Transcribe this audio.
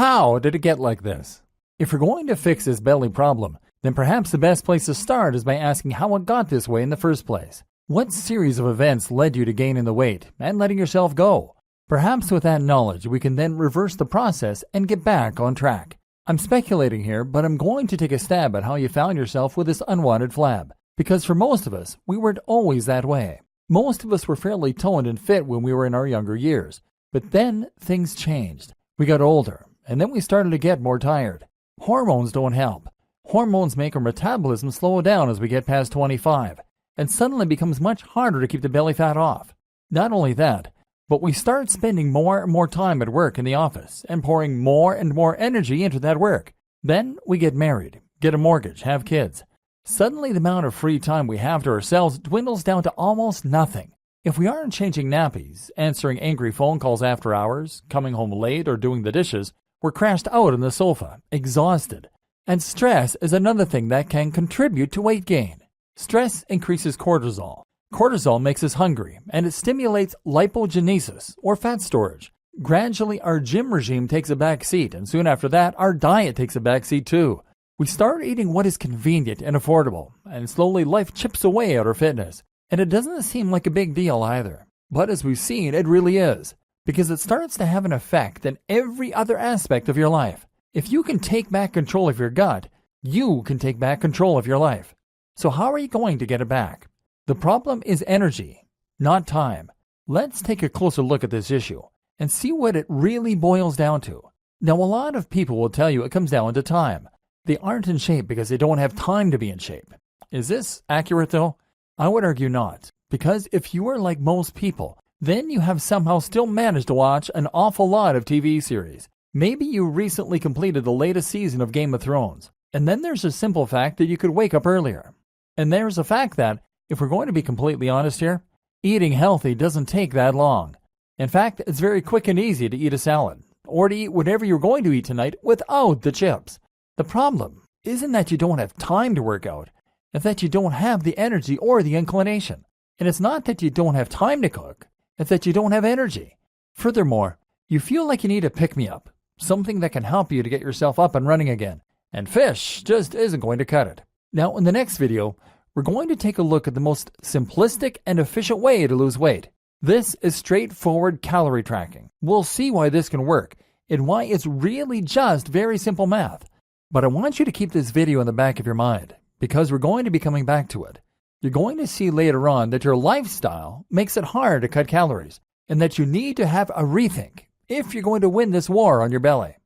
how did it get like this? If you're going to fix this belly problem, then perhaps the best place to start is by asking how it got this way in the first place. What series of events led you to gaining the weight and letting yourself go? Perhaps with that knowledge, we can then reverse the process and get back on track. I'm speculating here, but I'm going to take a stab at how you found yourself with this unwanted flab. Because for most of us, we weren't always that way. Most of us were fairly toned and fit when we were in our younger years. But then things changed. We got older, and then we started to get more tired. Hormones don't help. Hormones make our metabolism slow down as we get past 25, and suddenly it becomes much harder to keep the belly fat off. Not only that, but we start spending more and more time at work in the office and pouring more and more energy into that work. Then we get married, get a mortgage, have kids. Suddenly the amount of free time we have to ourselves dwindles down to almost nothing. If we aren't changing nappies, answering angry phone calls after hours, coming home late, or doing the dishes, we're crashed out on the sofa, exhausted. And stress is another thing that can contribute to weight gain. Stress increases cortisol. Cortisol makes us hungry, and it stimulates lipogenesis, or fat storage. Gradually, our gym regime takes a back seat, and soon after that, our diet takes a back seat too. We start eating what is convenient and affordable, and slowly life chips away at our fitness. And it doesn't seem like a big deal either. But as we've seen, it really is, because it starts to have an effect in every other aspect of your life. If you can take back control of your gut, you can take back control of your life. So how are you going to get it back? The problem is energy, not time. Let's take a closer look at this issue and see what it really boils down to. Now, a lot of people will tell you it comes down to time. They aren't in shape because they don't have time to be in shape. Is this accurate though? I would argue not, because if you are like most people, then you have somehow still managed to watch an awful lot of TV series. Maybe you recently completed the latest season of Game of Thrones. And then there's a simple fact that you could wake up earlier. And there's a fact that, if we're going to be completely honest here, eating healthy doesn't take that long. In fact, it's very quick and easy to eat a salad, or to eat whatever you're going to eat tonight without the chips. The problem isn't that you don't have time to work out, it's that you don't have the energy or the inclination. And it's not that you don't have time to cook, it's that you don't have energy. Furthermore, you feel like you need a pick-me-up, something that can help you to get yourself up and running again. And fish just isn't going to cut it. Now, in the next video, we're going to take a look at the most simplistic and efficient way to lose weight. This is straightforward calorie tracking. We'll see why this can work and why it's really just very simple math. But I want you to keep this video in the back of your mind, because we're going to be coming back to it. You're going to see later on that your lifestyle makes it hard to cut calories, and that you need to have a rethink if you're going to win this war on your belly.